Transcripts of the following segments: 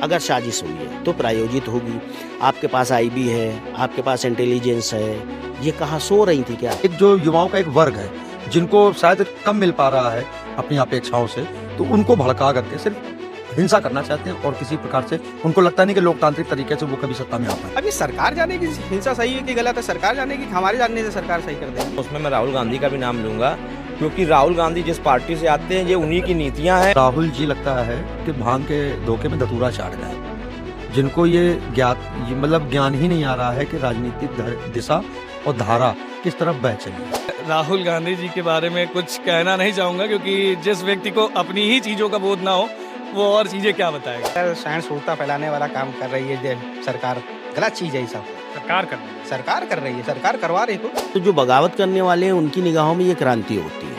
अगर साजिश हुई है तो प्रायोजित होगी। आपके पास आईबी है, आपके पास इंटेलिजेंस है, ये कहाँ सो रही थी क्या? एक जो युवाओं का एक वर्ग है जिनको शायद कम मिल पा रहा है अपनी अपेक्षाओं से, तो उनको भड़का करके सिर्फ हिंसा करना चाहते हैं और किसी प्रकार से उनको लगता नहीं कि लोकतांत्रिक तरीके से वो कभी सत्ता में आ पाए। अभी सरकार जाने की हिंसा सही है कि गलत है, सरकार जाने की, हमारे जानने से सरकार सही कर देगी। उसमें मैं राहुल गांधी का भी नाम लूंगा, क्योंकि राहुल गांधी जिस पार्टी से आते हैं ये उन्हीं की नीतियां हैं। राहुल जी लगता है कि भांग के धोखे में धतूरा चाट गए, जिनको ये मतलब ज्ञान ही नहीं आ रहा है कि राजनीतिक दिशा और धारा किस तरफ बह चली। राहुल गांधी जी के बारे में कुछ कहना नहीं चाहूँगा, क्योंकि जिस व्यक्ति को अपनी ही चीज़ों का बोध ना हो वो और चीज़ें क्या बताएगा। सहिष्णुता फैलाने वाला काम कर रही है सरकार, गलत चीज है ये सब। सरकार कर रही है। सरकार कर रही है, सरकार करवा रही है। तो जो बगावत करने वाले हैं उनकी निगाहों में ये क्रांति होती है,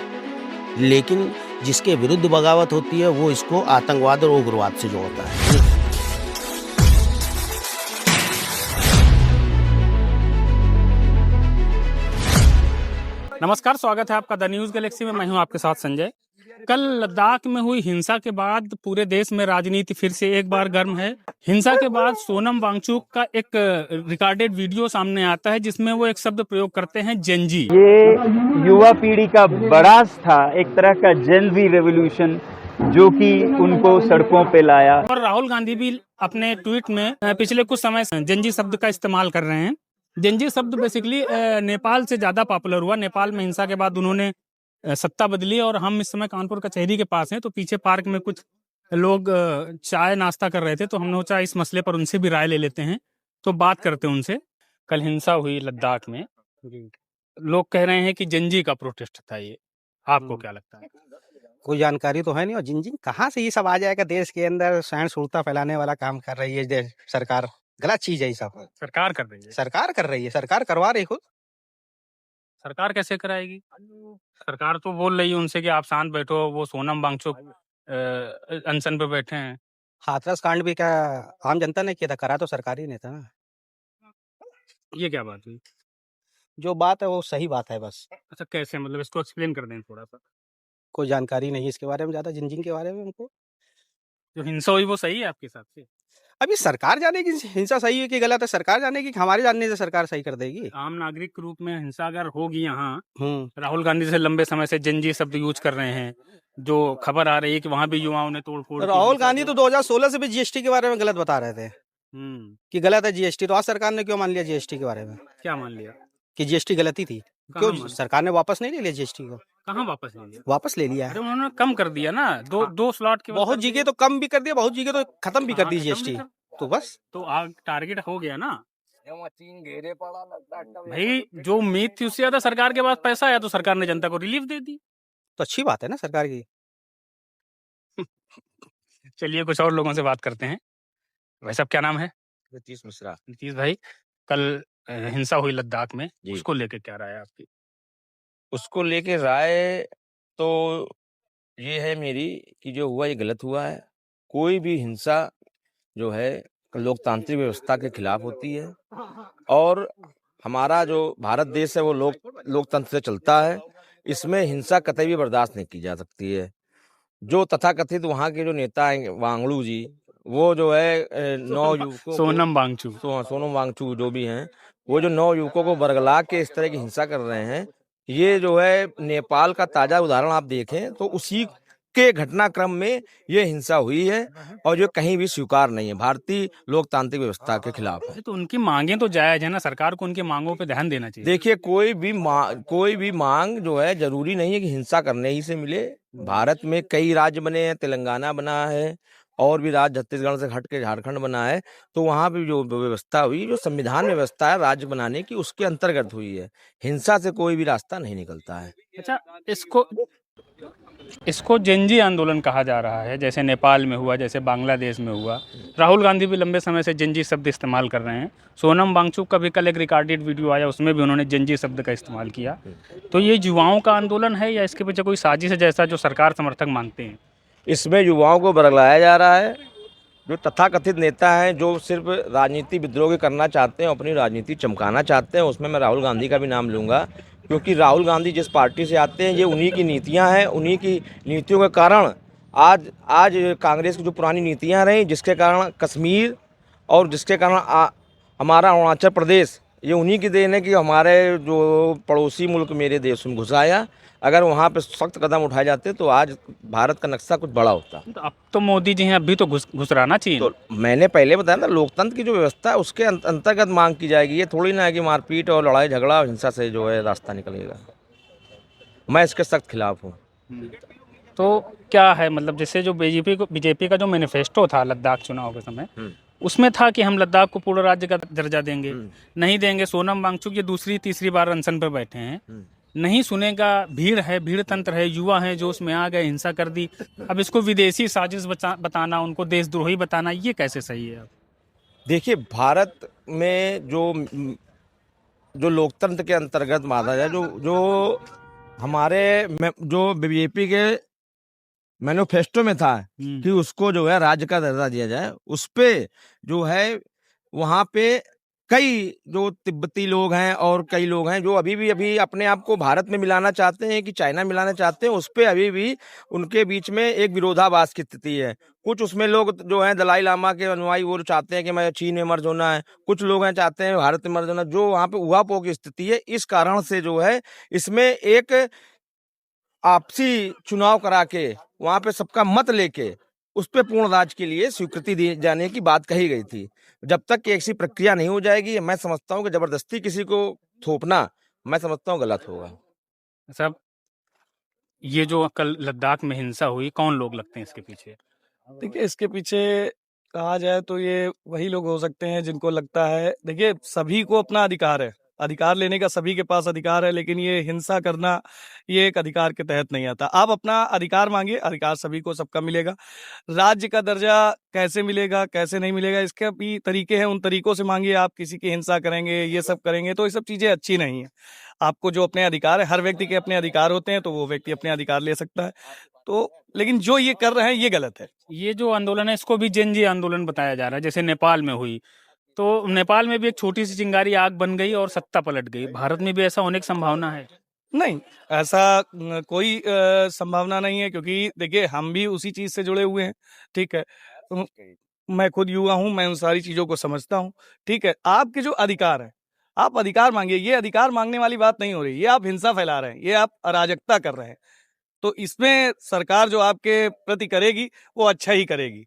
लेकिन जिसके विरुद्ध बगावत होती है वो इसको आतंकवाद और उग्रवाद से जोड़ता है। नमस्कार, स्वागत है आपका द न्यूज़ गैलेक्सी में। मैं हूं आपके साथ संजय। कल लद्दाख में हुई हिंसा के बाद पूरे देश में राजनीति फिर से एक बार गर्म है। हिंसा के बाद सोनम वांगचुक का एक रिकॉर्डेड वीडियो सामने आता है जिसमें वो एक शब्द प्रयोग करते हैं, जेनजी। ये युवा पीढ़ी का बरास था, एक तरह का जेनजी रेवोल्यूशन जो कि उनको सड़कों पे लाया। और राहुल गांधी भी अपने ट्वीट में पिछले कुछ समय से जेनजी शब्द का इस्तेमाल कर रहे हैं। जेनजी शब्द बेसिकली नेपाल से ज्यादा पॉपुलर हुआ। नेपाल में हिंसा के बाद उन्होंने सत्ता बदली और हम इस समय कानपुर कचहरी के पास हैं, तो पीछे पार्क में कुछ लोग चाय नाश्ता कर रहे थे, तो हमने सोचा इस मसले पर उनसे भी राय ले लेते हैं, तो बात करते हैं उनसे। कल हिंसा हुई लद्दाख में, लोग कह रहे हैं कि जेनजी का प्रोटेस्ट था ये, आपको क्या लगता है? कोई जानकारी तो है नहीं, और जिन कहाँ से ये सब आ जाएगा देश के अंदर। सहिष्णुता फैलाने वाला काम कर रही है सरकार, गलत चीज है ये सब। सरकार कर रही है। सरकार कर रही है, सरकार करवा रही है। सरकार कैसे कराएगी? सरकार तो बोल रही है उनसे कि आप शांत बैठो। वो सोनम वांगचुक अनशन पे बैठे हैं। हाथरस कांड भी क्या आम जनता ने किया था? करा तो सरकारी ने था ना। ये क्या बात हुई? जो बात है वो सही बात है बस। अच्छा, कैसे, मतलब इसको एक्सप्लेन कर दें थोड़ा सा। कोई जानकारी नहीं है इसके बारे में ज्यादा, जिन के बारे में हमको। जो हिंसा हुई वो सही है आपके हिसाब से? अभी सरकार जाने की हिंसा सही है कि गलत है, सरकार जाने की, हमारे जानने से सरकार सही कर देगी। आम नागरिक के रूप में हिंसा अगर होगी यहाँ, राहुल गांधी से लंबे समय से जेनजी शब्द यूज कर रहे हैं, जो खबर आ रही है कि वहाँ भी युवाओं ने तोड़फोड़। राहुल गांधी तो 2016 से भी जीएसटी के बारे में गलत बता रहे थे कि गलत है जीएसटी। तो आज सरकार ने क्यों मान लिया जीएसटी के बारे में? क्या मान लिया कि जीएसटी गलती थी? क्यों सरकार ने वापस नहीं ले लिया जीएसटी को? कहाँ वापस ले लिया? वापस ले लिया है। अरे उन्होंने कम कर दिया ना, दो स्लॉट के। बहुत जगह तो कम भी कर दिया, बहुत जगह तो खत्म भी कर दी जीएसटी। तो बस, तो टारगेट हो गया ना भाई। जो उम्मीद थी उससे ज्यादा सरकार के पास पैसा आया तो सरकार ने जनता को रिलीफ दे दी, तो अच्छी बात है ना सरकार की। चलिए कुछ और लोगों से बात करते हैं। भाई साहब, क्या नाम है? नीतीश मिश्रा। नीतीश भाई, कल हिंसा हुई लद्दाख में, उसको लेके क्या राय है आपकी? उसको लेके राय तो ये है मेरी कि जो हुआ ये गलत हुआ है। कोई भी हिंसा जो है लोकतांत्रिक व्यवस्था के खिलाफ होती है, और हमारा जो भारत देश है वो लोकतंत्र से चलता है। इसमें हिंसा कतई भी बर्दाश्त नहीं की जा सकती है। जो तथाकथित वहाँ के जो नेता हैं वांगड़ू जी, वो जो है 9 युवकों, सोनम वांगचुक, सोनम वांगचुक जो भी हैं, वो जो 9 युवकों को बरगला के इस तरह की हिंसा कर रहे हैं, ये जो है नेपाल का ताजा उदाहरण आप देखें तो उसी के घटनाक्रम में ये हिंसा हुई है, और जो कहीं भी स्वीकार नहीं है, भारतीय लोकतांत्रिक व्यवस्था के खिलाफ है। तो उनकी मांगे तो जायज है ना, सरकार को उनकी मांगों पे ध्यान देना चाहिए। देखिए, कोई भी मांग जो है जरूरी नहीं है कि हिंसा करने ही से मिले। भारत में कई राज्य बने हैं, तेलंगाना बना है, और भी राज्य छत्तीसगढ़ से हट के झारखंड बना है, तो वहाँ भी जो व्यवस्था हुई, जो संविधान व्यवस्था है राज्य बनाने की, उसके अंतर्गत हुई है। हिंसा से कोई भी रास्ता नहीं निकलता है। अच्छा, इसको जेनजी आंदोलन कहा जा रहा है, जैसे नेपाल में हुआ, जैसे बांग्लादेश में हुआ। राहुल गांधी भी लंबे समय से जेनजी शब्द इस्तेमाल कर रहे हैं। सोनम वांगचुक का भी कल एक रिकॉर्डेड वीडियो आया, उसमें भी उन्होंने जेनजी शब्द का इस्तेमाल किया। तो ये युवाओं का आंदोलन है या इसके पीछे कोई साजिश है, जैसा जो सरकार समर्थक मानते हैं? इसमें युवाओं को बरगलाया जा रहा है। जो तथाकथित नेता हैं, जो सिर्फ राजनीति विद्रोह करना चाहते हैं, अपनी राजनीति चमकाना चाहते हैं, उसमें मैं राहुल गांधी का भी नाम लूँगा, क्योंकि राहुल गांधी जिस पार्टी से आते हैं ये उन्हीं की नीतियां हैं। उन्हीं की नीतियों के कारण आज आज कांग्रेस की जो पुरानी नीतियां रही, जिसके कारण कश्मीर और जिसके कारण हमारा अरुणाचल प्रदेश, ये उन्हीं की देन है कि हमारे जो पड़ोसी मुल्क मेरे देश में घुस आया। अगर वहाँ पे सख्त कदम उठाए जाते तो आज भारत का नक्शा कुछ बड़ा होता। तो अब तो मोदी जी हैं, अभी तो घुसराना चाहिए। तो मैंने पहले बताया ना, लोकतंत्र की जो व्यवस्था है उसके अंतर्गत मांग की जाएगी। ये थोड़ी ना है कि मारपीट और लड़ाई झगड़ा और हिंसा से जो है रास्ता निकलेगा। मैं इसके सख्त खिलाफ हूँ। तो क्या है, मतलब जैसे जो बीजेपी का जो मैनिफेस्टो था लद्दाख चुनाव के समय, उसमें था कि हम लद्दाख को पूर्ण राज्य का दर्जा देंगे, नहीं देंगे। सोनम वांगचुक ये दूसरी तीसरी बार अनशन पर बैठे हैं, नहीं सुनेगा। भीड़ है, भीड़ तंत्र है, युवा है जो उसमें आ गए, हिंसा कर दी। अब इसको विदेशी साजिश बताना, उनको देशद्रोही बताना, ये कैसे सही है? देखिए, भारत में जो लोकतंत्र के अंतर्गत माना जाए, जो हमारे जो बीजेपी के मैनिफेस्टो में था कि उसको जो है राज्य का दर्जा दिया जाए, उस पे जो है वहाँ पे कई जो तिब्बती लोग हैं और कई लोग हैं जो अभी अपने आप को भारत में मिलाना चाहते हैं कि चाइना मिलाना चाहते हैं, उस पे अभी भी उनके बीच में एक विरोधाभास की स्थिति है। कुछ उसमें लोग जो हैं दलाई लामा के अनुयायी, वो चाहते हैं कि मैं चीन में मर्ज होना है, कुछ लोग हैं चाहते हैं भारत में मर्ज होना। जो वहाँ पे उहापोह की स्थिति है, इस कारण से जो है इसमें एक आपसी चुनाव करा के वहां पे सबका मत लेके उस पे पूर्ण राज्य के लिए स्वीकृति दी जाने की बात कही गई थी। जब तक कि ऐसी प्रक्रिया नहीं हो जाएगी, मैं समझता हूँ कि जबरदस्ती किसी को थोपना, मैं समझता हूँ गलत होगा। सब ये जो कल लद्दाख में हिंसा हुई, कौन लोग लगते हैं इसके पीछे? देखिए, इसके पीछे कहा जाए तो ये वही लोग हो सकते हैं जिनको लगता है, देखिए सभी को अपना अधिकार है, अधिकार लेने का सभी के पास अधिकार है, लेकिन ये हिंसा करना ये एक अधिकार के तहत नहीं आता। आप अपना अधिकार मांगिए, अधिकार सभी को सबका मिलेगा। राज्य का दर्जा कैसे मिलेगा, कैसे नहीं मिलेगा, इसके भी तरीके हैं, उन तरीकों से मांगिए। आप किसी की हिंसा करेंगे, ये सब करेंगे, तो ये सब चीज़ें अच्छी नहीं है। आपको जो अपने अधिकार है, हर व्यक्ति के अपने अधिकार होते हैं, तो वो व्यक्ति अपने अधिकार ले सकता है। तो लेकिन जो ये कर रहे हैं ये गलत है। ये जो आंदोलन है इसको भी जेनजी आंदोलन बताया जा रहा है, जैसे नेपाल में हुई। तो नेपाल में भी एक छोटी सी चिंगारी आग बन गई और सत्ता पलट गई। भारत में भी ऐसा होने की संभावना है? नहीं, ऐसा कोई संभावना नहीं है, क्योंकि देखिए हम भी उसी चीज से जुड़े हुए हैं, ठीक है। मैं खुद युवा हूं, मैं उन सारी चीजों को समझता हूं, ठीक है। आपके जो अधिकार है, आप अधिकार मांगिए। ये अधिकार मांगने वाली बात नहीं हो रही, ये आप हिंसा फैला रहे हैं, ये आप अराजकता कर रहे हैं। तो इसमें सरकार जो आपके प्रति करेगी वो अच्छा ही करेगी,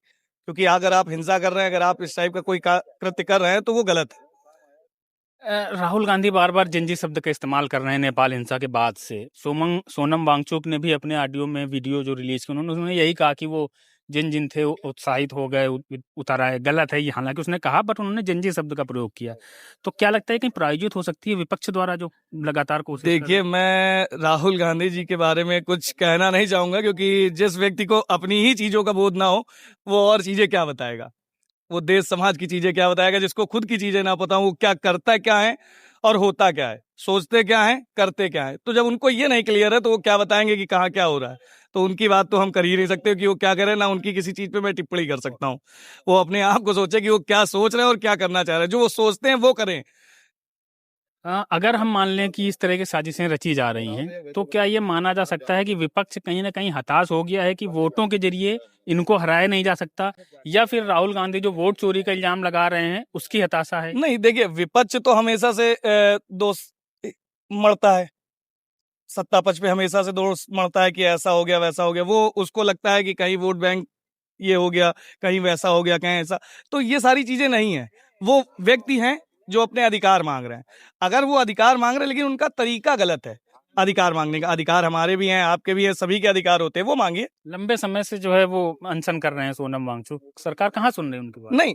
क्योंकि अगर आप हिंसा कर रहे हैं, अगर आप इस टाइप का कोई कृत्य कर रहे हैं तो वो गलत है। राहुल गांधी बार बार जेनजी शब्द का इस्तेमाल कर रहे हैं नेपाल हिंसा के बाद से। सोनम वांगचुक ने भी अपने ऑडियो में वीडियो जो रिलीज किया, उन्होंने यही कहा कि वो जिन थे उत्साहित हो गए, उतर आए। गलत है ये, हालांकि उसने कहा, बट उन्होंने जेनजी शब्द का प्रयोग किया। तो क्या लगता है कि प्रायोजित हो सकती है विपक्ष द्वारा जो लगातार कोशिश? देखिए, मैं राहुल गांधी जी के बारे में कुछ कहना नहीं चाहूंगा, क्योंकि जिस व्यक्ति को अपनी ही चीजों का बोध ना हो, वो और चीजें क्या बताएगा, वो देश समाज की चीजें क्या बताएगा। जिसको खुद की चीजें ना पता हो, वो क्या करता क्या है और होता क्या है, सोचते क्या है, करते क्या है। तो जब उनको ये नहीं क्लियर है तो वो क्या बताएंगे कि कहाँ क्या हो रहा है। तो उनकी बात तो हम कर ही नहीं सकते कि वो क्या करें, ना उनकी किसी चीज पे मैं टिप्पणी कर सकता हूँ। वो अपने आप को सोचे कि वो क्या सोच रहे हैं और क्या करना चाह रहे हैं। जो वो सोचते हैं वो करें। अगर हम मान लें कि इस तरह की साजिशें रची जा रही हैं, तो क्या ये माना जा सकता है कि विपक्ष कहीं ना कहीं हताश हो गया है कि वोटों के जरिए इनको हराया नहीं जा सकता, या फिर राहुल गांधी जो वोट चोरी का इल्जाम लगा रहे हैं उसकी हताशा है? नहीं, देखिए, विपक्ष तो हमेशा से दोस्त मरता है, सत्ता पक्ष पे हमेशा से दोस्त मरता है कि ऐसा हो गया, वैसा हो गया। वो उसको लगता है कि कहीं वोट बैंक ये हो गया, कहीं वैसा हो गया, कहीं ऐसा। तो ये सारी चीजें नहीं है। वो व्यक्ति हैं जो अपने अधिकार मांग रहे हैं। अगर वो अधिकार मांग रहे हैं, लेकिन उनका तरीका गलत है अधिकार मांगने का। अधिकार हमारे भी हैं, आपके भी हैं, सभी के अधिकार होते हैं, वो मांगिए। लंबे समय से जो है वो अनशन कर रहे हैं सोनम वांगचुक, सरकार कहाँ सुन रही है उनकी बात? नहीं,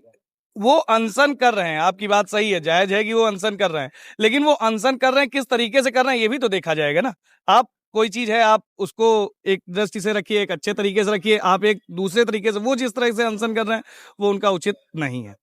वो अनशन कर रहे हैं, आपकी बात सही है, जायज है कि वो अनशन कर रहे हैं, लेकिन वो अनशन कर रहे हैं किस तरीके से कर रहे हैं ये भी तो देखा जाएगा ना। आप कोई चीज है, आप उसको एक दृष्टि से रखिए, एक अच्छे तरीके से रखिए, आप एक दूसरे तरीके से। वो जिस तरह से अनशन कर रहे हैं वो उनका उचित नहीं है।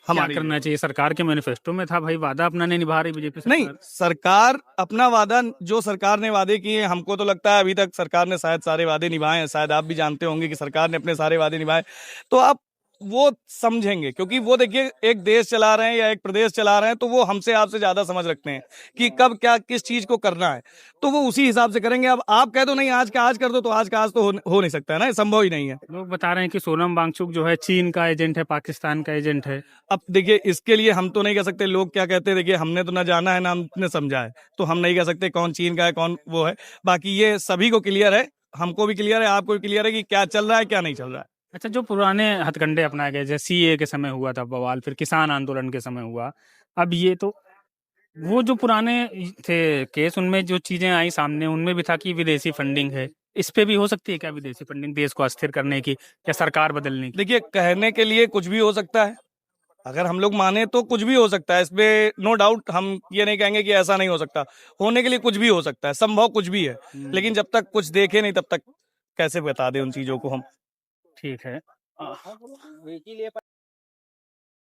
क्या करना चाहिए? सरकार के मैनिफेस्टो में था भाई, वादा अपना नहीं निभा रही बीजेपी सरकार। नहीं, सरकार अपना वादा, जो सरकार ने वादे किए, हमको तो लगता है अभी तक सरकार ने शायद सारे वादे निभाए हैं। शायद आप भी जानते होंगे कि सरकार ने अपने सारे वादे निभाए। तो आप वो समझेंगे, क्योंकि वो देखिए एक देश चला रहे हैं या एक प्रदेश चला रहे हैं, तो वो हमसे आपसे ज्यादा समझ रखते हैं कि कब क्या किस चीज को करना है, तो वो उसी हिसाब से करेंगे। अब आप कह दो नहीं आज का आज कर दो, तो आज का आज तो हो नहीं सकता है ना, ये संभव ही नहीं है। लोग बता रहे हैं कि सोनम वांगचुक जो है चीन का एजेंट है, पाकिस्तान का एजेंट है। अब देखिए इसके लिए हम तो नहीं कह सकते, लोग क्या कहते हैं, देखिए हमने तो ना जाना है ना हमने समझा है, तो हम नहीं कह सकते कौन चीन का है कौन वो है। बाकी ये सभी को क्लियर है, हमको भी क्लियर है, आपको भी क्लियर है कि क्या चल रहा है क्या नहीं चल रहा है। अच्छा, जो पुराने हथकंडे अपनाए गए, जैसे सीए के समय हुआ था बवाल, फिर किसान आंदोलन के समय हुआ, अब ये तो वो जो पुराने थे केस, उनमें जो चीजें आई सामने, उनमें भी था कि विदेशी फंडिंग है। इस पे भी हो सकती है क्या विदेशी फंडिंग, देश को अस्थिर करने की या सरकार बदलने की? देखिए कहने के लिए कुछ भी हो सकता है, अगर हम लोग माने तो कुछ भी हो सकता है, इसपे नो डाउट हम ये नहीं कहेंगे कि ऐसा नहीं हो सकता। होने के लिए कुछ भी हो सकता है, संभव कुछ भी है, लेकिन जब तक कुछ देखे नहीं तब तक कैसे बता दें उन चीजों को हम। ठीक है।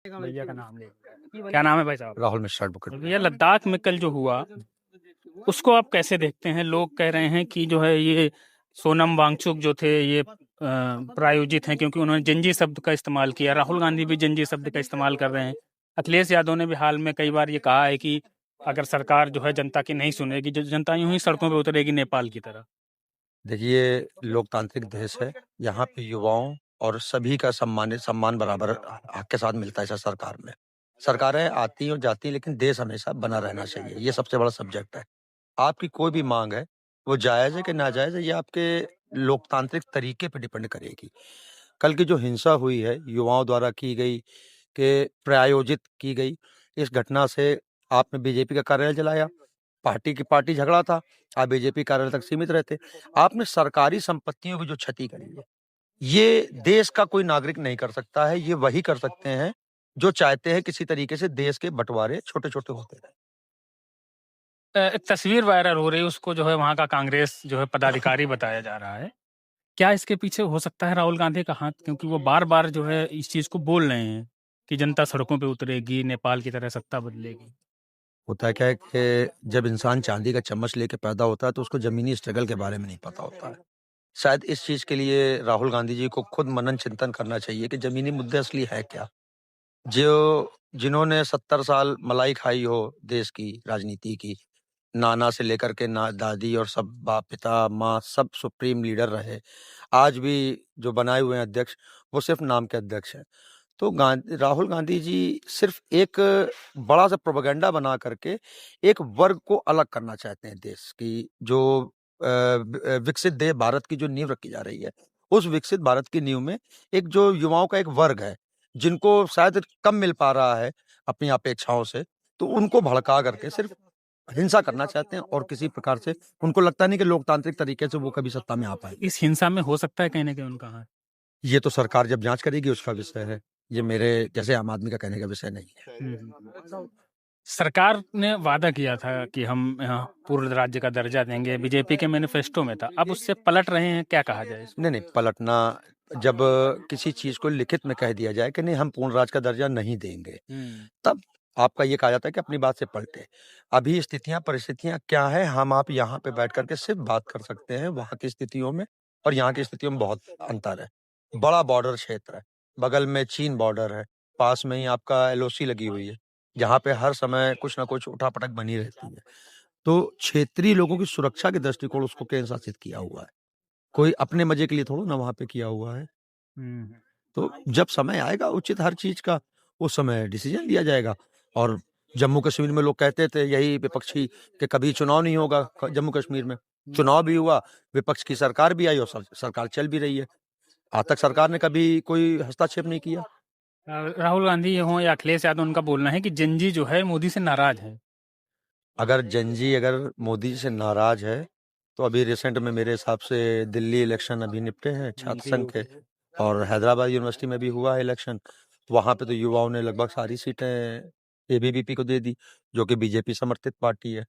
भैया का नाम ले, क्या नाम है भाई साहब? राहुल मिश्रा एडवोकेट। भैया, लद्दाख में कल जो हुआ उसको आप कैसे देखते हैं? लोग कह रहे हैं कि जो है ये सोनम वांगचुक जो थे ये प्रायोजित हैं, क्योंकि उन्होंने जंजी शब्द का इस्तेमाल किया। राहुल गांधी भी जंजी शब्द का इस्तेमाल कर रहे हैं। अखिलेश यादव ने भी हाल में कई बार ये कहा है कि अगर सरकार जो है जनता की नहीं सुनेगी, जो जनता यूं ही सड़कों पे उतरेगी नेपाल की तरह। देखिए लोकतांत्रिक देश है, यहाँ पे युवाओं और सभी का सम्मान बराबर हक के साथ मिलता है इस सरकार में। सरकारें आती और जाती, लेकिन देश हमेशा बना रहना चाहिए, ये सबसे बड़ा सब्जेक्ट है। आपकी कोई भी मांग है, वो जायज है कि नाजायज है, ये आपके लोकतांत्रिक तरीके पे डिपेंड करेगी। कल की जो हिंसा हुई है युवाओं द्वारा की गई, के प्रायोजित की गई, इस घटना से आपने बीजेपी का कार्यालय जलाया, पार्टी झगड़ा था, आप बीजेपी कार्यालय तक सीमित रहते। आपने सरकारी संपत्तियों की जो क्षति करी है, ये देश का कोई नागरिक नहीं कर सकता है, ये वही कर सकते हैं जो चाहते हैं किसी तरीके से देश के बंटवारे छोटे-छोटे होते रहें। एक तस्वीर वायरल हो रही है, उसको जो है वहाँ का कांग्रेस जो है पदाधिकारी बताया जा रहा है। क्या इसके पीछे हो सकता है राहुल गांधी का हाथ? क्योंकि वो बार-बार जो है इस चीज़ को बोल रहे हैं कि जनता सड़कों पे उतरेगी, नेपाल की तरह सत्ता बदलेगी। होता क्या है कि जब इंसान चांदी का चम्मच लेके पैदा होता है तो उसको ज़मीनी स्ट्रगल के बारे में नहीं पता होता है। शायद इस चीज़ के लिए राहुल गांधी जी को खुद मनन चिंतन करना चाहिए कि ज़मीनी मुद्दे असली है क्या? जिन्होंने 70 साल मलाई खाई हो देश की राजनीति की, नाना से लेकर के ना दादी और सब बाप, पिता, माँ सब सुप्रीम लीडर रहे। आज भी जो बनाए हुए हैं अध्यक्ष, वो सिर्फ़ नाम के अध्यक्ष हैं। तो राहुल गांधी जी सिर्फ़ एक बड़ा-सा प्रोपेगेंडा बना करके एक वर्ग को अलग करना चाहते हैं देश की, जो विकसित देश भारत की जो नींव रखी जा रही है, उस विकसित भारत की नींव में एक जो युवाओं का एक वर्ग है, जिनको शायद कम मिल पा रहा है अपनी अपेक्षाओं से, तो उनको भड़का करके सिर्फ़ हिंसा करना चाहते हैं और किसी प्रकार से उनको लगता नहीं कि लोकतांत्रिक तरीके से वो कभी सत्ता में आ पाएँगे। इस हिंसा में हो सकता है कहीं न कहीं उनका हाथ? ये तो सरकार जब जाँच करेगी उसका विषय है। ये मेरे जैसे आम आदमी का कहने का विषय नहीं है। सरकार ने वादा किया था कि हम पूर्ण राज्य का दर्जा देंगे, बीजेपी के मैनिफेस्टो में था। अब उससे पलट रहे हैं, क्या कहा जाए इसको? नहीं, पलटना, जब किसी चीज़ को लिखित में कह दिया जाए कि नहीं हम पूर्ण राज्य का दर्जा नहीं देंगे, तब आपका ये कहा जाता है कि अपनी बात से पलटे। अभी स्थितियाँ, परिस्थितियाँ क्या हैं, हम आप यहाँ पे बैठ कर के सिर्फ़ बात कर सकते हैं वहाँ की स्थितियों में, और यहाँ की स्थितियों में बहुत अंतर है। बड़ा बॉर्डर क्षेत्र है, बगल में चीन बॉर्डर है, पास में ही आपका एलओसी लगी हुई है, जहाँ पे हर समय कुछ न कुछ उठा-पटक बनी रहती है। तो क्षेत्रीय लोगों की सुरक्षा के दृष्टिकोण उसको केंद्र शासित किया हुआ है। कोई अपने मज़े के लिए थोड़ा ना वहाँ पे किया हुआ है। तो जब समय आएगा उचित हर चीज़ का, उस समय डिसीज़न लिया जाएगा। और जम्मू कश्मीर में लोग कहते थे यही विपक्षी कि कभी चुनाव नहीं होगा जम्मू कश्मीर में। चुनाव भी हुआ, विपक्ष की सरकार भी आई और सरकार चल भी रही है। आज तक सरकार ने कभी कोई हस्तक्षेप नहीं किया। राहुल गांधी हों या अखिलेश यादव, उनका बोलना है कि जेनजी जो है मोदी से नाराज़ है। अगर जेनजी अगर मोदी से नाराज़ है, तो अभी रिसेंट में मेरे हिसाब से दिल्ली इलेक्शन अभी निपटे हैं छात्र संघ के, और हैदराबाद यूनिवर्सिटी में भी हुआ है इलेक्शन। वहाँ पे तो युवाओं ने लगभग सारी सीटें एबीवीपी को दे दी, जो कि बीजेपी समर्थित पार्टी है।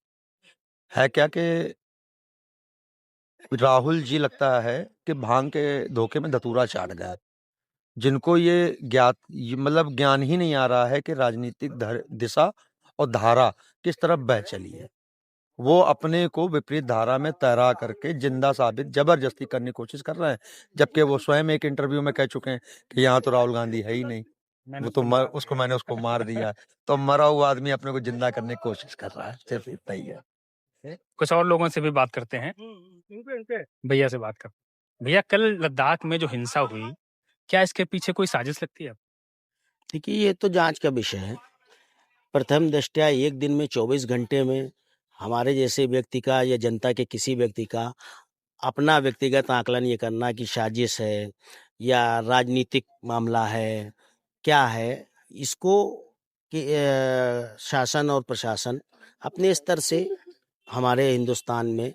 है क्या कि राहुल जी लगता है कि भांग के धोखे में धतूरा चाट गया। जिनको ये मतलब ज्ञान ही नहीं आ रहा है कि राजनीतिक दिशा और धारा किस तरफ बह चली है। वो अपने को विपरीत धारा में तैरा करके जिंदा साबित जबरदस्ती करने की कोशिश कर रहे हैं, जबकि वो स्वयं एक इंटरव्यू में कह चुके हैं कि यहाँ तो राहुल गांधी है ही नहीं, वो तो मैंने उसको मार दिया। तो मरा हुआ आदमी अपने को जिंदा करने की कोशिश कर रहा है, सिर्फ इतना ही है। कुछ और लोगों से भी बात करते हैं। भैया से बात कर। भैया, कल लद्दाख में जो हिंसा हुई, क्या इसके पीछे कोई साजिश लगती है? देखिए, ये तो जांच का विषय है। प्रथम दृष्टया एक दिन में 24 घंटे में हमारे जैसे व्यक्ति का या जनता के किसी व्यक्ति का अपना व्यक्तिगत आकलन ये करना कि साजिश है या राजनीतिक मामला है, क्या है, इसको कि शासन और प्रशासन अपने स्तर से, हमारे हिंदुस्तान में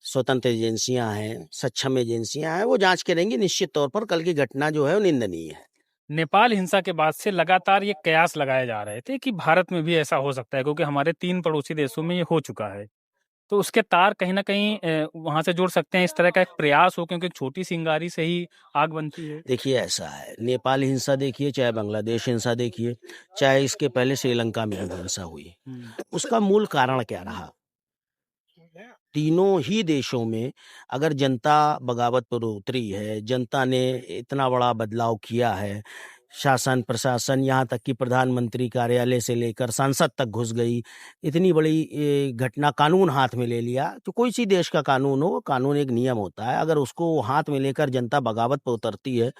स्वतंत्र एजेंसियां हैं, सक्षम एजेंसियां हैं, वो जांच करेंगी। निश्चित तौर पर कल की घटना जो है वो निंदनीय है। नेपाल हिंसा के बाद से लगातार ये कयास लगाए जा रहे थे कि भारत में भी ऐसा हो सकता है, क्योंकि हमारे 3 पड़ोसी देशों में ये हो चुका है। तो उसके तार कहीं न कहीं वहाँ से जुड़ सकते हैं, इस तरह का एक प्रयास हो, क्योंकि एक छोटी चिंगारी से ही आग बनती है। देखिए, ऐसा है, नेपाल हिंसा देखिए, चाहे बांग्लादेश हिंसा देखिए, चाहे इसके पहले श्रीलंका में हिंसा हुई, उसका मूल कारण क्या रहा? तीनों ही देशों में अगर जनता बगावत पर उतरी है, जनता ने इतना बड़ा बदलाव किया है, शासन प्रशासन यहाँ तक कि प्रधानमंत्री कार्यालय से लेकर संसद तक घुस गई, इतनी बड़ी घटना, कानून हाथ में ले लिया, तो कोई सी देश का कानून हो, कानून एक नियम होता है, अगर उसको हाथ में लेकर जनता बगावत पर उतरती है,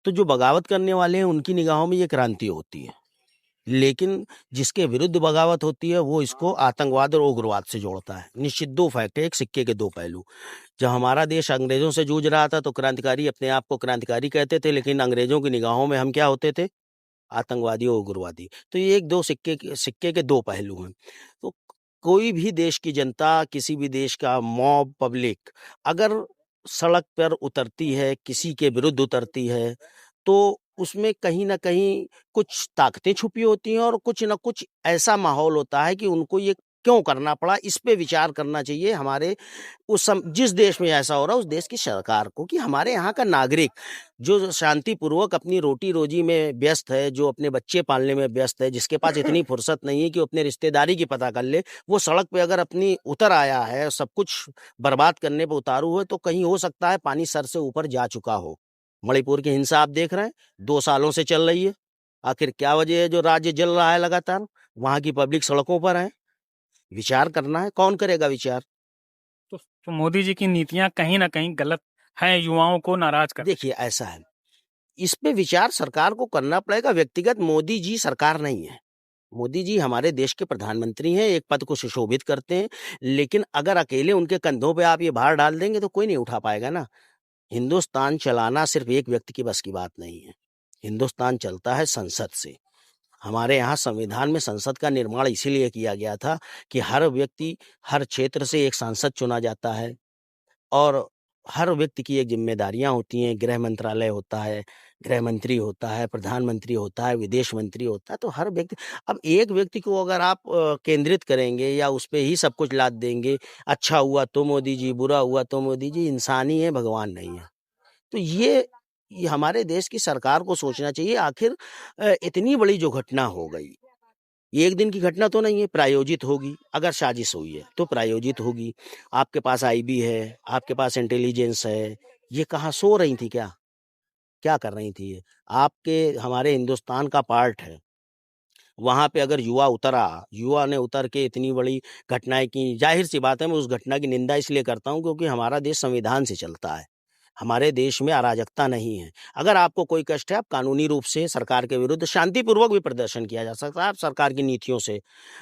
तो जो बगावत करने वाले हैं उनकी निगाहों में ये क्रांति होती है। लेकिन जिसके विरुद्ध बगावत होती है वो इसको आतंकवाद और उग्रवाद से जोड़ता है। निश्चित 2 फैक्ट है, एक सिक्के के 2 पहलू। जब हमारा देश अंग्रेजों से जूझ रहा था तो क्रांतिकारी अपने आप को क्रांतिकारी कहते थे, लेकिन अंग्रेजों की निगाहों में हम क्या होते थे? आतंकवादी और उग्रवादी। तो ये 1-2 सिक्के के 2 पहलू हैं। तो कोई भी देश की जनता, किसी भी देश का मॉब पब्लिक अगर सड़क पर उतरती है, किसी के विरुद्ध उतरती है, तो उसमें कहीं न कहीं कुछ ताकतें छुपी होती हैं और कुछ न कुछ ऐसा माहौल होता है कि उनको ये क्यों करना पड़ा, इस पे विचार करना चाहिए हमारे जिस देश में ऐसा हो रहा है उस देश की सरकार को, कि हमारे यहाँ का नागरिक जो शांतिपूर्वक अपनी रोटी-रोजी में व्यस्त है, जो अपने बच्चे पालने में व्यस्त है, जिसके पास इतनी फुर्सत नहीं है कि वो अपने रिश्तेदारी की पता कर ले, वो सड़क पे अगर अपनी उतर आया है, सब कुछ बर्बाद करने पे उतारू है, तो कहीं हो सकता है पानी सर से ऊपर जा चुका हो। मणिपुर की हिंसा आप देख रहे हैं, 2 सालों से चल रही है। आखिर क्या वजह है जो राज्य जल रहा है लगातार? वहाँ की पब्लिक सड़कों पर है। विचार करना है, कौन करेगा विचार? तो मोदी जी की नीतियां कहीं न कहीं गलत हैं, युवाओं को नाराज कर। देखिए, ऐसा है, इस पे विचार सरकार को करना पड़ेगा। व्यक्तिगत मोदी जी सरकार नहीं है। मोदी जी हमारे देश के प्रधानमंत्री हैं, एक पद को सुशोभित करते हैं, लेकिन अगर अकेले उनके कंधों पे आप ये भार डाल देंगे तो कोई नहीं उठा पाएगा ना। हिंदुस्तान चलाना सिर्फ एक व्यक्ति की बस की बात नहीं है। हिंदुस्तान चलता है संसद से। हमारे यहाँ संविधान में संसद का निर्माण इसीलिए किया गया था कि हर व्यक्ति, हर क्षेत्र से एक सांसद चुना जाता है और हर व्यक्ति की एक जिम्मेदारियां होती हैं। गृह मंत्रालय होता है, गृह मंत्री होता है, प्रधानमंत्री होता है, विदेश मंत्री होता है। तो हर व्यक्ति, अब एक व्यक्ति को अगर आप केंद्रित करेंगे या उस पे ही सब कुछ लाद देंगे, अच्छा हुआ तो मोदी जी, बुरा हुआ तो मोदी जी, इंसान ही है, भगवान नहीं है। तो ये हमारे देश की सरकार को सोचना चाहिए। आखिर इतनी बड़ी जो घटना हो गई, ये एक दिन की घटना तो नहीं है, प्रायोजित होगी। अगर साजिश हुई है तो प्रायोजित होगी। आपके पास आईबी है, आपके पास इंटेलिजेंस है, ये कहाँ सो रही थी क्या? क्या कर रही थी ये? आपके हमारे हिंदुस्तान का पार्ट है। वहाँ पे अगर युवा ने उतर के इतनी बड़ी घटनाएं की, जाहिर सी बात है मैं उस घटना की निंदा इसलिए करता हूँ क्योंकि हमारा देश संविधान से चलता है। हमारे देश में अराजकता नहीं है। अगर आपको कोई कष्ट है, आप कानूनी रूप से सरकार के विरुद्ध शांतिपूर्वक भी प्रदर्शन किया जा सकता है। आप सरकार की नीतियों से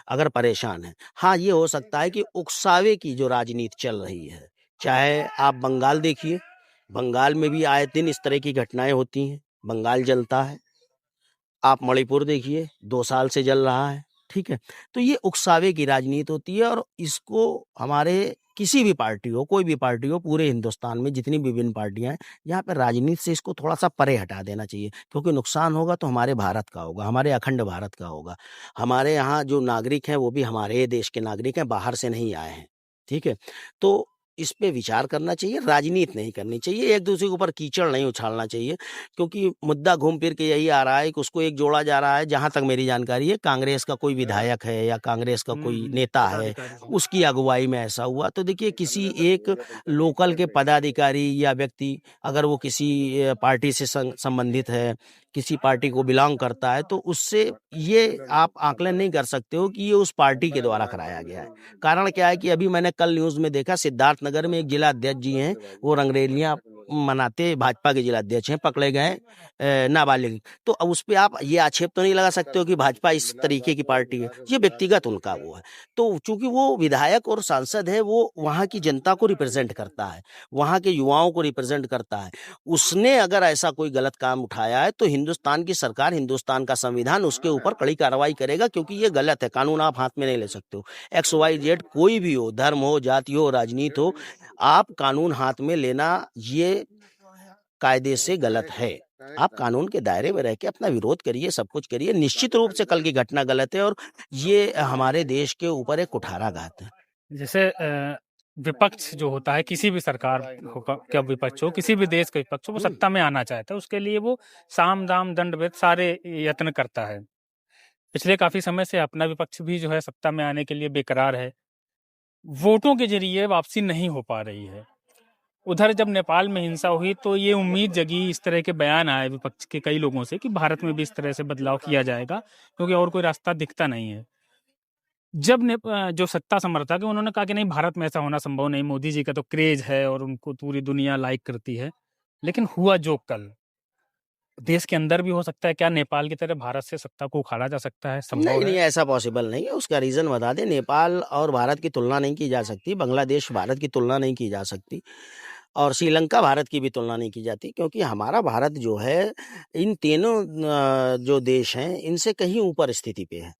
अगर परेशान हैं, हाँ, ये हो सकता है कि उकसावे की जो राजनीति चल रही है, चाहे आप बंगाल देखिए, बंगाल में भी आए दिन इस तरह की घटनाएं होती हैं, बंगाल जलता है। आप मणिपुर देखिए, 2 साल से जल रहा है, ठीक है? तो ये उकसावे की राजनीति होती है और इसको हमारे किसी भी पार्टी हो, कोई भी पार्टी हो, पूरे हिंदुस्तान में जितनी विभिन्न पार्टियाँ हैं, यहाँ पे राजनीति से इसको थोड़ा-सा परे हटा देना चाहिए, क्योंकि नुकसान होगा तो हमारे भारत का होगा, हमारे अखंड भारत का होगा। हमारे यहाँ जो नागरिक हैं, वो भी हमारे देश के नागरिक हैं, बाहर से नहीं आए हैं, ठीक है? तो इस पे विचार करना चाहिए, राजनीति नहीं करनी चाहिए, एक दूसरे के ऊपर कीचड़ नहीं उछालना चाहिए, क्योंकि मुद्दा घूम फिर के यही आ रहा है कि उसको एक जोड़ा जा रहा है। जहां तक मेरी जानकारी है, कांग्रेस का कोई विधायक है या कांग्रेस का कोई नेता है, उसकी अगुवाई में ऐसा हुआ। तो देखिए, किसी एक लोकल के पदाधिकारी या व्यक्ति अगर वो किसी पार्टी से संबंधित है, किसी पार्टी को बिलोंग करता है, तो उससे ये आप आकलन नहीं कर सकते हो कि ये उस पार्टी के द्वारा कराया गया है। कारण क्या है कि अभी मैंने कल न्यूज़ में देखा, सिद्धार्थनगर में एक जिला अध्यक्ष जी हैं, वो रंगरेलियां मनाते भाजपा के जिला अध्यक्ष हैं, पकड़े गए नाबालिग। तो अब उस पे आप ये आक्षेप तो नहीं लगा सकते हो कि भाजपा इस तरीके की पार्टी है, ये व्यक्तिगत उनका वो है। तो चूंकि वो विधायक और सांसद है, वो वहाँ की जनता को रिप्रेजेंट करता है, वहाँ के युवाओं को रिप्रेजेंट करता है। उसने अगर ऐसा कोई गलत काम उठाया है तो हिंदुस्तान की सरकार, हिंदुस्तान का संविधान उसके ऊपर कड़ी कार्रवाई करेगा, क्योंकि ये गलत है। कानून आप हाथ में नहीं ले सकते हो। XYZ कोई भी हो, धर्म हो, जाति हो, राजनीति हो, आप कानून हाथ में लेना ये कायदे से गलत है। आप कानून के दायरे में रह के अपना विरोध करिए, सब कुछ करिए। निश्चित रूप से कल की घटना गलत है और ये हमारे देश के ऊपर एक कुठाराघात है। जैसे विपक्ष जो होता है, किसी भी सरकार का विपक्ष हो, किसी भी देश का विपक्ष हो, वो सत्ता में आना चाहता है, उसके लिए वो साम दाम दंड भेद सारे यत्न करता है। पिछले काफी समय से अपना विपक्ष भी जो है सत्ता में आने के लिए बेकरार है। वोटों के जरिए वापसी नहीं हो पा रही है। उधर जब नेपाल में हिंसा हुई तो ये उम्मीद जगी, इस तरह के बयान आए विपक्ष के कई लोगों से कि भारत में भी इस तरह से बदलाव किया जाएगा, क्योंकि और कोई रास्ता दिखता नहीं है। जब जो सत्ता समर्थक है, उन्होंने कहा कि नहीं, भारत में ऐसा होना संभव नहीं, मोदी जी का तो क्रेज है और उनको पूरी दुनिया लाइक करती है। लेकिन हुआ जो कल, देश के अंदर भी हो सकता है क्या नेपाल की तरह भारत से सत्ता को उखाड़ा जा सकता है? संभव नहीं, है? नहीं, ऐसा पॉसिबल नहीं है। उसका रीज़न बता दें, नेपाल और भारत की तुलना नहीं की जा सकती, बांग्लादेश भारत की तुलना नहीं की जा सकती और श्रीलंका भारत की भी तुलना नहीं की जाती, क्योंकि हमारा भारत जो है, इन तीनों जो देश हैं, इनसे कहीं ऊपर स्थिति पे है।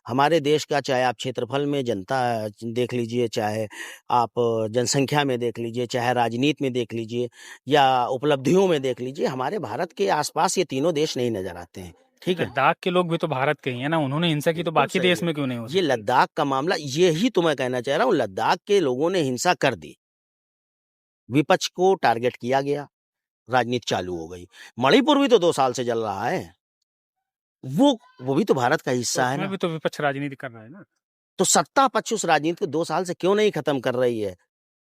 हमारे देश का चाहे आप क्षेत्रफल में जनता देख लीजिए, चाहे आप जनसंख्या में देख लीजिए, चाहे राजनीति में देख लीजिए या उपलब्धियों में देख लीजिए, हमारे भारत के आसपास ये तीनों देश नहीं नजर आते हैं। ठीक है, लद्दाख के लोग भी तो भारत के ही है ना, उन्होंने हिंसा की तो बिल्कुल बाकी सही देश है। में क्यों नहीं हो ये सकती? लद्दाख का मामला, यही तो मैं कहना चाह रहा हूँ, लद्दाख के लोगों ने हिंसा कर दी, विपक्ष को टारगेट किया गया, राजनीति चालू हो गई। मणिपुर भी तो 2 साल से जल रहा है, वो भी तो भारत का हिस्सा है उसमें ना। भी तो विपक्ष राजनीति कर रहा है ना। तो सत्ता पक्ष उस राजनीति को 2 साल से क्यों नहीं खत्म कर रही है?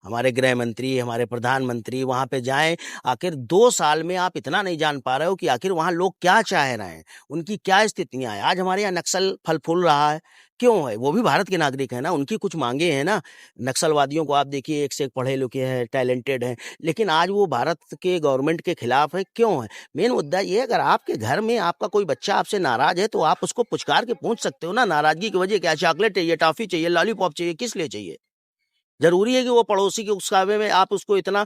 हमारे गृह मंत्री, हमारे प्रधानमंत्री वहां पे जाएं। आखिर 2 साल में आप इतना नहीं जान पा रहे हो कि आखिर वहां लोग क्या चाह रहे हैं, उनकी क्या स्थितियां हैं। आज हमारे यहाँ नक्सल फल फूल रहा है, क्यों है? वो भी भारत के नागरिक है ना, उनकी कुछ मांगे हैं ना। नक्सलवादियों को आप देखिए, एक से एक पढ़े लिखे हैं, टैलेंटेड हैं, लेकिन आज वो भारत के गवर्नमेंट के खिलाफ है, क्यों है? मेन मुद्दा ये है, अगर आपके घर में आपका कोई बच्चा आपसे नाराज है तो आप उसको पुचकार के पूछ सकते हो ना, नाराजगी की वजह क्या? चॉकलेट चाहिए, टॉफी चाहिए, लॉलीपॉप चाहिए, किस लिए चाहिए? जरूरी है कि वो पड़ोसी के उकसावे में आप उसको इतना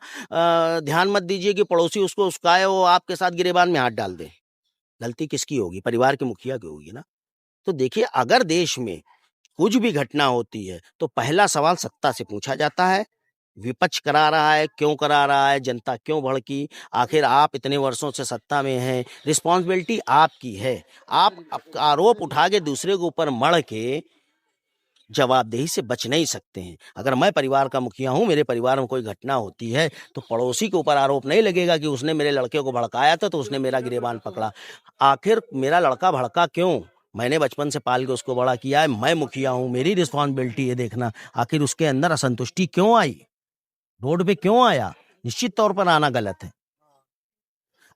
ध्यान मत दीजिए कि पड़ोसी उसको उकसाए, वो आपके साथ गिरेबान में हाथ डाल दे। गलती किसकी होगी? परिवार के मुखिया की होगी ना। तो देखिए, अगर देश में कुछ भी घटना होती है तो पहला सवाल सत्ता से पूछा जाता है, विपक्ष करा रहा है, क्यों करा रहा है, जनता क्यों भड़की, आखिर आप इतने वर्षों से सत्ता में हैं, रिस्पॉन्सिबिलिटी आपकी है। आप आरोप उठा के दूसरे के ऊपर मढ़ के जवाबदेही से बच नहीं सकते हैं। अगर मैं परिवार का मुखिया हूं, मेरे परिवार में कोई घटना होती है तो पड़ोसी के ऊपर आरोप नहीं लगेगा कि उसने मेरे लड़के को भड़काया था तो उसने मेरा गिरेबान पकड़ा। आखिर मेरा लड़का भड़का क्यों? मैंने बचपन से पाल के उसको बड़ा किया है, मैं मुखिया हूं, मेरी रिस्पॉन्सिबिलिटी है देखना आखिर उसके अंदर असंतुष्टि क्यों आई, रोड पे क्यों आया। निश्चित तौर पर आना गलत है।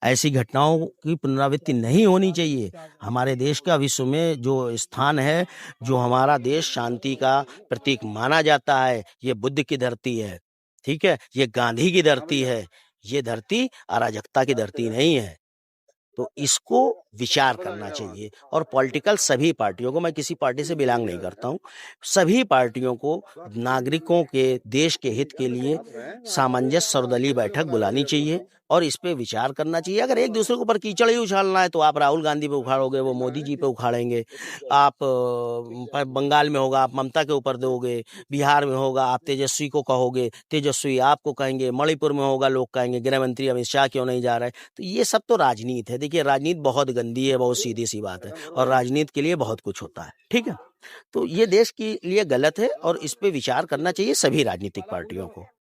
ऐसी घटनाओं की पुनरावृत्ति नहीं होनी चाहिए। हमारे देश का विश्व में जो स्थान है, जो हमारा देश शांति का प्रतीक माना जाता है, ये बुद्ध की धरती है, ठीक है, ये गांधी की धरती है, ये धरती अराजकता की धरती नहीं है। तो इसको विचार करना चाहिए और पॉलिटिकल सभी पार्टियों को, मैं किसी पार्टी से बिलोंग नहीं करता हूँ, सभी पार्टियों को नागरिकों के देश के हित के लिए सामंजस्य सर्वदलीय बैठक बुलानी चाहिए और इस पे विचार करना चाहिए। अगर एक दूसरे के ऊपर कीचड़ ही उछालना है तो आप राहुल गांधी पे उखाड़ोगे, वो मोदी जी पे उखाड़ेंगे। आप बंगाल में होगा आप ममता के ऊपर दोगे, बिहार में होगा आप तेजस्वी को कहोगे, तेजस्वी आपको कहेंगे, मणिपुर में होगा लोग कहेंगे गृह मंत्री अमित शाह क्यों नहीं जा रहे। तो ये सब तो राजनीति है। देखिए, राजनीति बहुत गंदी है, बहुत सीधी सी बात है और राजनीति के लिए बहुत कुछ होता है, ठीक है। तो ये देश के लिए गलत है और इस पे विचार करना चाहिए सभी राजनीतिक पार्टियों को।